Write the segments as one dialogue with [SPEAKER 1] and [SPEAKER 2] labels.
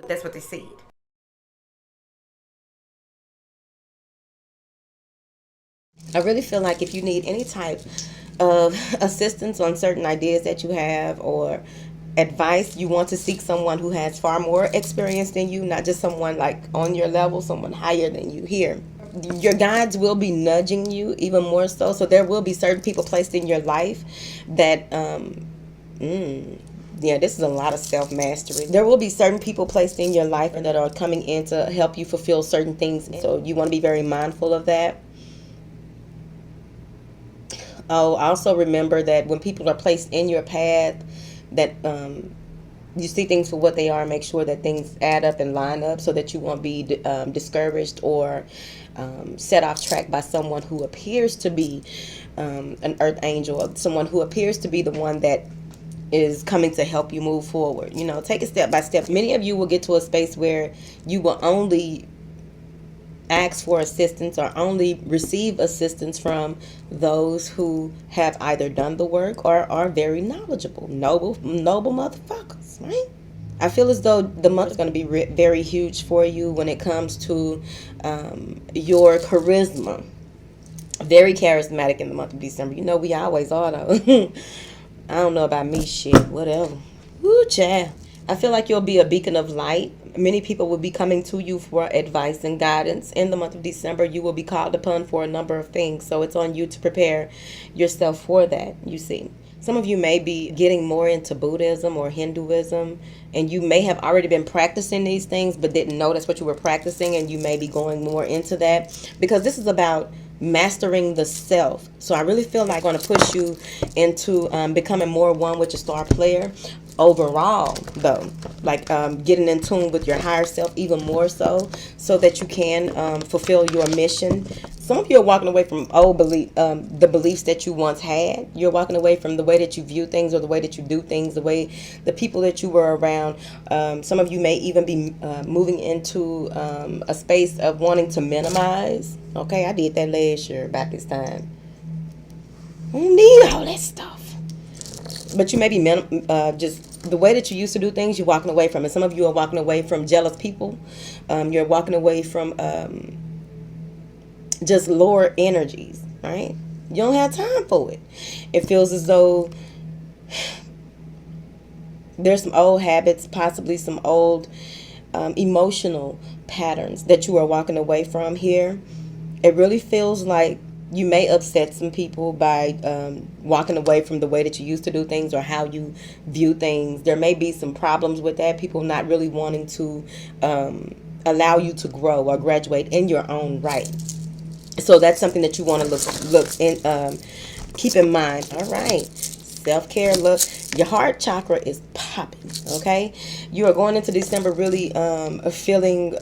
[SPEAKER 1] That's what they said. I really feel like if you need any type of assistance on certain ideas that you have or advice, you want to seek someone who has far more experience than you, not just someone like on your level, someone higher than you here. Your guides will be nudging you even more so. So there will be certain people placed in your life that yeah, this is a lot of self mastery. There will be certain people placed in your life that are coming in to help you fulfill certain things. So you want to be very mindful of that. Oh, also remember that when people are placed in your path, that you see things for what they are. Make sure that things add up and line up, so that you won't be discouraged or set off track by someone who appears to be an earth angel, someone who appears to be the one that is coming to help you move forward. You know, take it step by step. Many of you will get to a space where you will only ask for assistance or only receive assistance from those who have either done the work or are very knowledgeable, noble motherfuckers, right? I feel as though the month is going to be very huge for you when it comes to your charisma. Very charismatic in the month of December. You know, we always are, though. I don't know about me, shit, whatever. Woo, child. I feel like you'll be a beacon of light. Many people will be coming to you for advice and guidance. In the month of December, you will be called upon for a number of things. So it's on you to prepare yourself for that, you see. Some of you may be getting more into Buddhism or Hinduism, and you may have already been practicing these things but didn't know that's what you were practicing, and you may be going more into that because this is about mastering the self. So I really feel like I'm going to push you into becoming more one with your star player overall, though, like getting in tune with your higher self even more so that you can fulfill your mission. Some of you are walking away from old the beliefs that you once had. You're walking away from the way that you view things or the way that you do things, the people that you were around. Some of you may even be moving into a space of wanting to minimize. Okay, I did that last year about this time. I don't need all that stuff. But you may be just the way that you used to do things, you're walking away from it. Some of you are walking away from jealous people. You're walking away from just lower energies, right? You don't have time for it. It feels as though there's some old habits, possibly some old emotional patterns that you are walking away from here. It really feels like you may upset some people by walking away from the way that you used to do things or how you view things. There may be some problems with that. People not really wanting to allow you to grow or graduate in your own right. So that's something that you want to look in, keep in mind. All right, self-care. Look, your heart chakra is popping. Okay, you are going into December really feeling.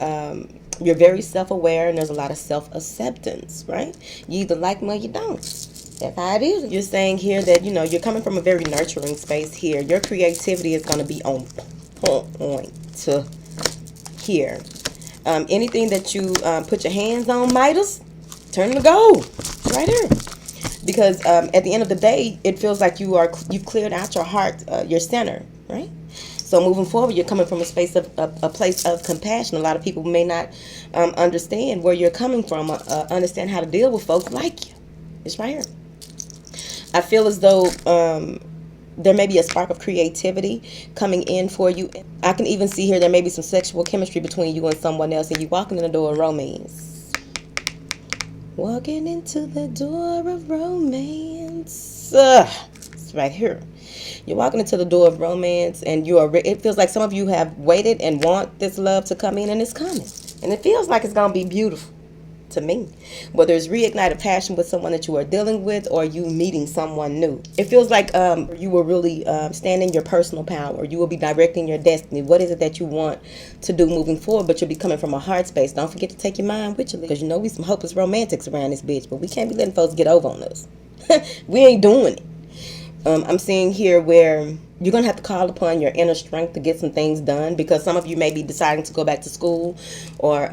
[SPEAKER 1] You're very self-aware, and there's a lot of self-acceptance, right? You either like them or you don't. That's how it is. You're saying here that, you know, you're coming from a very nurturing space here. Your creativity is going to be on point to here. Anything that you put your hands on, Midas, turn to gold. It's right here. Because at the end of the day, it feels like you've cleared out your heart, your center, right? So moving forward, you're coming from a space of a place of compassion. A lot of people may not understand where you're coming from, understand how to deal with folks like you. It's right here. I feel as though there may be a spark of creativity coming in for you. I can even see here there may be some sexual chemistry between you and someone else, and you walking in the door of romance. Walking into the door of romance. It's right here. You're walking into the door of romance, and it feels like some of you have waited and want this love to come in, and it's coming. And it feels like it's going to be beautiful to me. Whether it's reignited passion with someone that you are dealing with or you meeting someone new. It feels like you will really stand in your personal power. You will be directing your destiny. What is it that you want to do moving forward? But you'll be coming from a heart space. Don't forget to take your mind with you, because you know we some hopeless romantics around this bitch, but we can't be letting folks get over on us. We ain't doing it. I'm seeing here where you're going to have to call upon your inner strength to get some things done, because some of you may be deciding to go back to school, or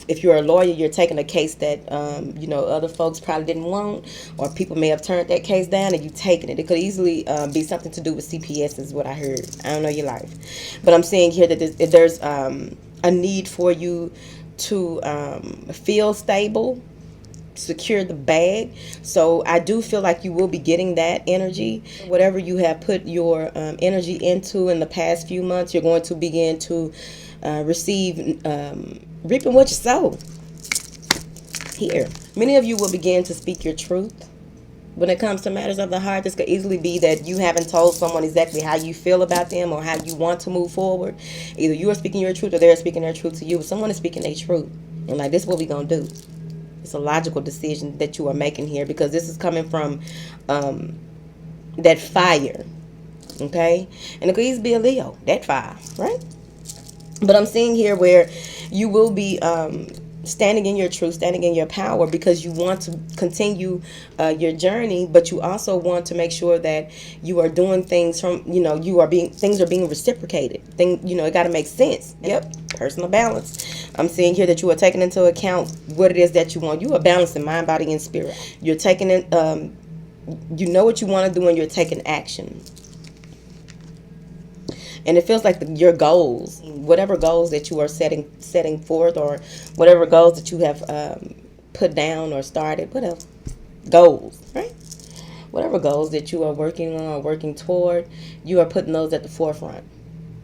[SPEAKER 1] if you're a lawyer, you're taking a case that other folks probably didn't want, or people may have turned that case down and you taking it. It could easily be something to do with CPS is what I heard. I don't know your life, but I'm seeing here that there's a need for you to feel stable, secure the bag. So I do feel like you will be getting that energy. Whatever you have put your energy into in the past few months, you're going to begin to receive, reaping what you sow here. Many of you will begin to speak your truth when it comes to matters of the heart. This could easily be that you haven't told someone exactly how you feel about them or how you want to move forward. Either you are speaking your truth or they're speaking their truth to you, but someone is speaking their truth. And like, this is what we're going to do. It's a logical decision that you are making here, because this is coming from that fire, okay? And it could easily be a Leo, that fire, right? But I'm seeing here where you will be standing in your truth, standing in your power, because you want to continue your journey, but you also want to make sure that you are doing things from, things are being reciprocated. It got to make sense. Yep, personal balance. I'm seeing here that you are taking into account what it is that you want. You are balancing mind, body, and spirit. You're taking it, you know what you want to do, and you're taking action. And it feels like your goals, whatever goals that you are setting forth, or whatever goals that you have put down or started, whatever goals, right? Whatever goals that you are working on or working toward, you are putting those at the forefront.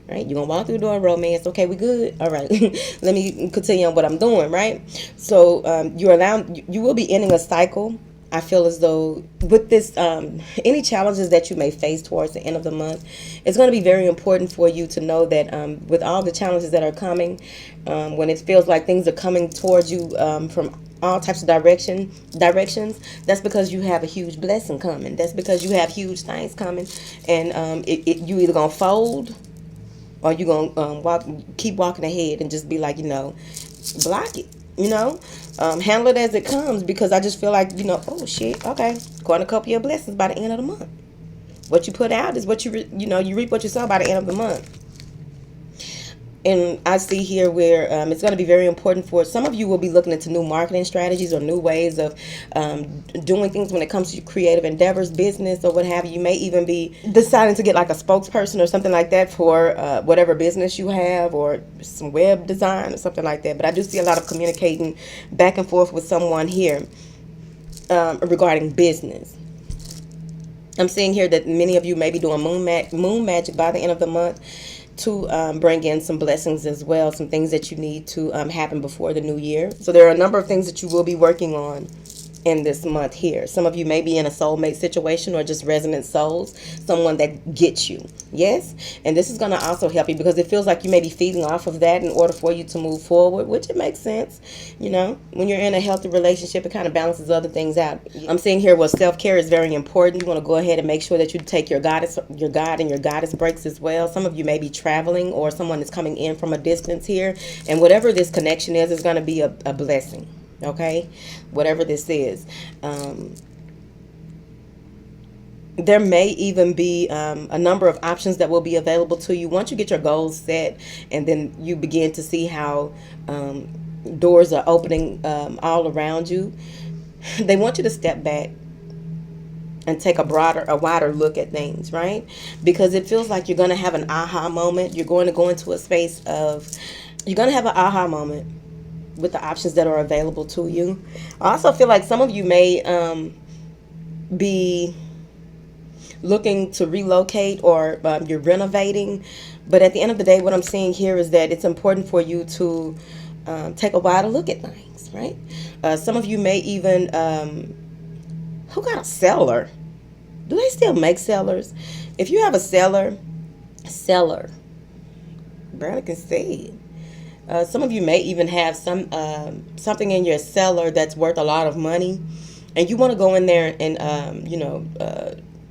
[SPEAKER 1] Right? You're going to walk through the door of romance. Okay, we good? All right. Let me continue on what I'm doing, right? So you will be ending a cycle. I feel as though with this, any challenges that you may face towards the end of the month, it's going to be very important for you to know that with all the challenges that are coming, when it feels like things are coming towards you from all types of directions, that's because you have a huge blessing coming. That's because you have huge things coming. And you either going to fold, or you gonna keep walking ahead and just be like, block it, handle it as it comes, because I just feel like, oh shit, okay, going to couple your blessings by the end of the month. What you put out is what you reap what you sow by the end of the month. And I see here where it's going to be very important for some of you will be looking into new marketing strategies or new ways of doing things when it comes to creative endeavors, business, or what have you. You may even be deciding to get like a spokesperson or something like that for whatever business you have, or some web design or something like that. But I do see a lot of communicating back and forth with someone here regarding business. I'm seeing here that many of you may be doing moon magic by the end of the month, to bring in some blessings as well, some things that you need to happen before the new year. So there are a number of things that you will be working on in this month here. Some of you may be in a soulmate situation, or just resonant souls, someone that gets you. Yes? And this is going to also help you, because it feels like you may be feeding off of that in order for you to move forward, which it makes sense. When you're in a healthy relationship, it kind of balances other things out. I'm seeing here where self-care is very important. You want to go ahead and make sure that you take your God and your goddess breaks as well. Some of you may be traveling, or someone is coming in from a distance here, and whatever this connection is going to be a blessing. Okay, whatever this is. There may even be a number of options that will be available to you once you get your goals set, and then you begin to see how doors are opening all around you. They want you to step back and take a wider look at things, right? Because it feels like you're going to have an aha moment. You're going to go into a space of, you're going to have an aha moment with the options that are available to you. I also feel like some of you may be looking to relocate, or you're renovating. But at the end of the day, what I'm seeing here is that it's important for you to take a wider look at things, right? Some of you may even, who got a cellar? Do they still make cellars? If you have a cellar, Brandon can see it. Some of you may even have something in your cellar that's worth a lot of money, and you want to go in there and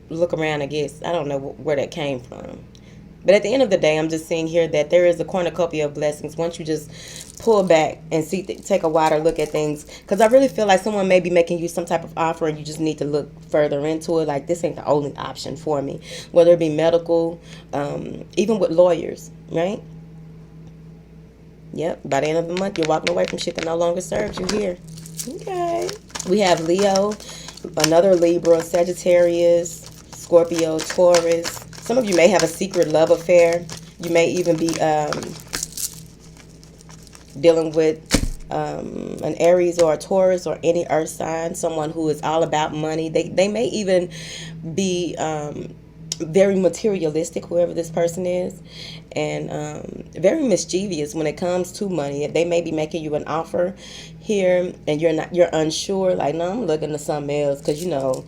[SPEAKER 1] look around. I guess I don't know where that came from. But at the end of the day, I'm just seeing here that there is a cornucopia of blessings once you just pull back and take a wider look at things. Because I really feel like someone may be making you some type of offer and you just need to look further into it. Like, this ain't the only option for me. Whether it be medical, even with lawyers, right? Yep, by the end of the month, you're walking away from shit that no longer serves you here. Okay. We have Leo, another Libra, Sagittarius, Scorpio, Taurus. Some of you may have a secret love affair. You may even be dealing with an Aries or a Taurus or any earth sign, someone who is all about money. They may even be very materialistic, whoever this person is, and very mischievous when it comes to money. They may be making you an offer here and you're unsure, like, no, I'm looking to something else, because you know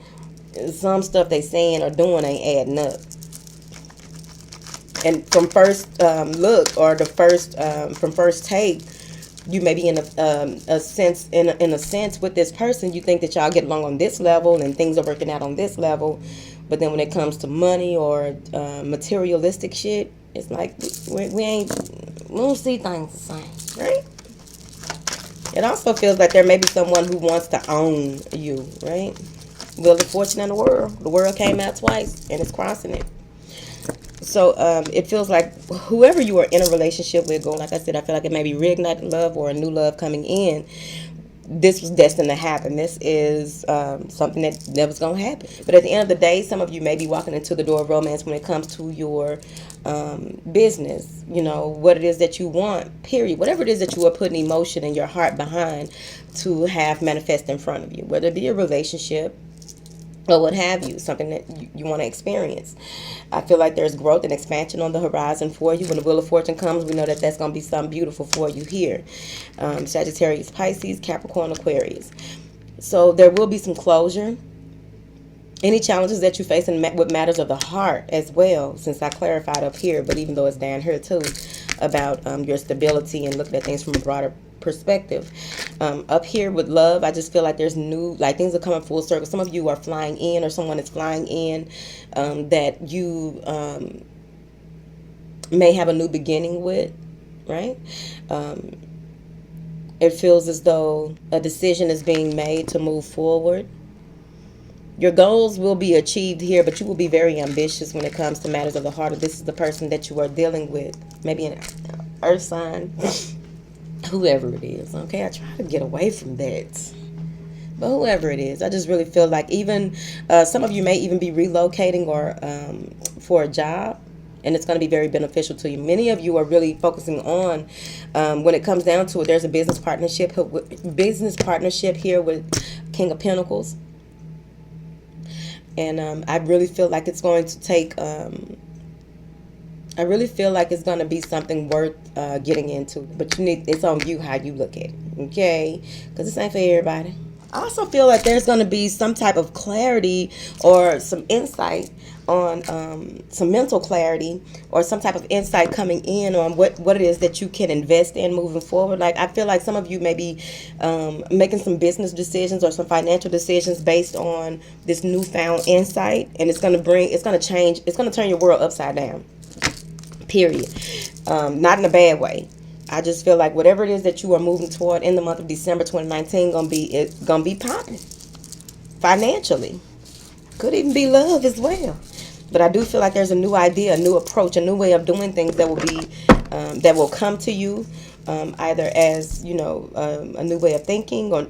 [SPEAKER 1] some stuff they saying or doing ain't adding up. And from first look, or the first from first take, you may be in a sense with this person. You think that y'all get along on this level and things are working out on this level, but then when it comes to money or materialistic shit, it's like we don't see things the same, right? It also feels like there may be someone who wants to own you, right? Wheel of Fortune and the world came out twice and it's crossing it. So it feels like whoever you are in a relationship with, like I said, I feel like it may be reignited love or a new love coming in. This was destined to happen. This is something that was going to happen. But at the end of the day, some of you may be walking into the door of romance when it comes to your business. You know, what it is that you want, period. Whatever it is that you are putting emotion and your heart behind to have manifest in front of you. Whether it be a relationship or what have you, something that you want to experience. I feel like there's growth and expansion on the horizon for you. When the Wheel of Fortune comes, we know that that's going to be something beautiful for you here. Sagittarius, Pisces, Capricorn, Aquarius. So there will be some closure. Any challenges that you face with matters of the heart as well, since I clarified up here, but even though it's down here too, about your stability and looking at things from a broader perspective. Up here with love, I just feel like there's new, like things are coming full circle. Some of you are flying in, or someone is flying in that you may have a new beginning with, right? It feels as though a decision is being made to move forward. Your goals will be achieved here, but you will be very ambitious when it comes to matters of the heart. Or this is the person that you are dealing with, maybe an earth sign, whoever it is. Okay, I try to get away from that, but whoever it is, I just really feel like even some of you may even be relocating or for a job, and it's going to be very beneficial to you. Many of you are really focusing on when it comes down to it. There's a business partnership here with King of Pentacles. And I really feel like it's going to take, I really feel like it's going to be something worth getting into. But it's on you how you look at it, okay? Because this ain't for everybody. I also feel like there's going to be some type of clarity or some insight on some mental clarity or some type of insight coming in on what it is that you can invest in moving forward. Like, I feel like some of you may be making some business decisions or some financial decisions based on this newfound insight, and it's going to turn your world upside down, period. Not in a bad way. I just feel like whatever it is that you are moving toward in the month of December 2019 gonna be popping financially. Could even be love as well. But I do feel like there's a new idea, a new approach, a new way of doing things that will come to you, either as, you know, a new way of thinking or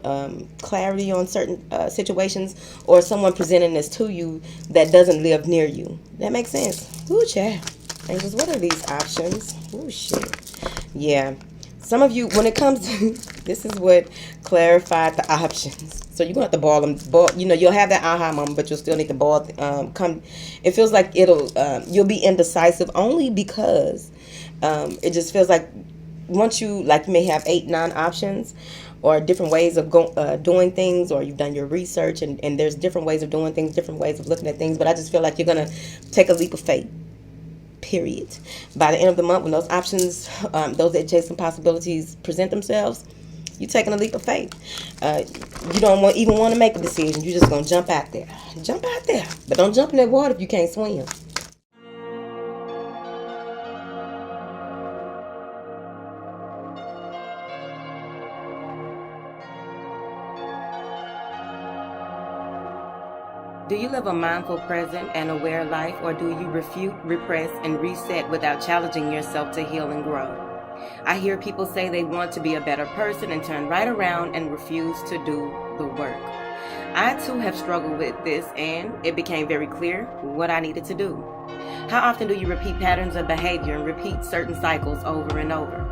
[SPEAKER 1] clarity on certain situations, or someone presenting this to you that doesn't live near you. That makes sense? Ooh, child. Angels, what are these options? Ooh, shit. Yeah. Some of you, when it comes to, this is what clarified the options. So you're going to have to boil, you know, you'll have that aha moment, but you'll still need to boil, it feels like you'll be indecisive only because it just feels like once you may have 8-9 options or different ways of doing things, or you've done your research and there's different ways of doing things, different ways of looking at things, but I just feel like you're going to take a leap of faith. Period. By the end of the month, when those options, those adjacent possibilities present themselves, you're taking a leap of faith. You don't even want to make a decision. You're just going to jump out there. Jump out there. But don't jump in that water if you can't swim. Do you live a mindful, present, and aware life, or do you refute, repress, and reset without challenging yourself to heal and grow? I hear people say they want to be a better person and turn right around and refuse to do the work. I too have struggled with this, and it became very clear what I needed to do. How often do you repeat patterns of behavior and repeat certain cycles over and over?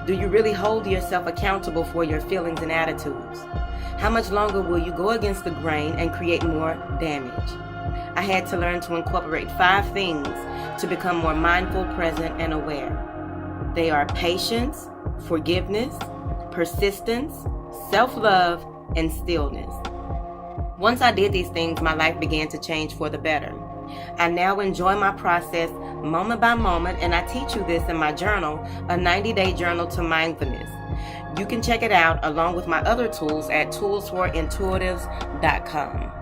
[SPEAKER 1] Do you really hold yourself accountable for your feelings and attitudes? How much longer will you go against the grain and create more damage? I had to learn to incorporate 5 things to become more mindful, present, and aware. They are patience, forgiveness, persistence, self-love, and stillness. Once I did these things, my life began to change for the better. I now enjoy my process moment by moment, and I teach you this in my journal, a 90-day journal to mindfulness. You can check it out along with my other tools at toolsforintuitives.com.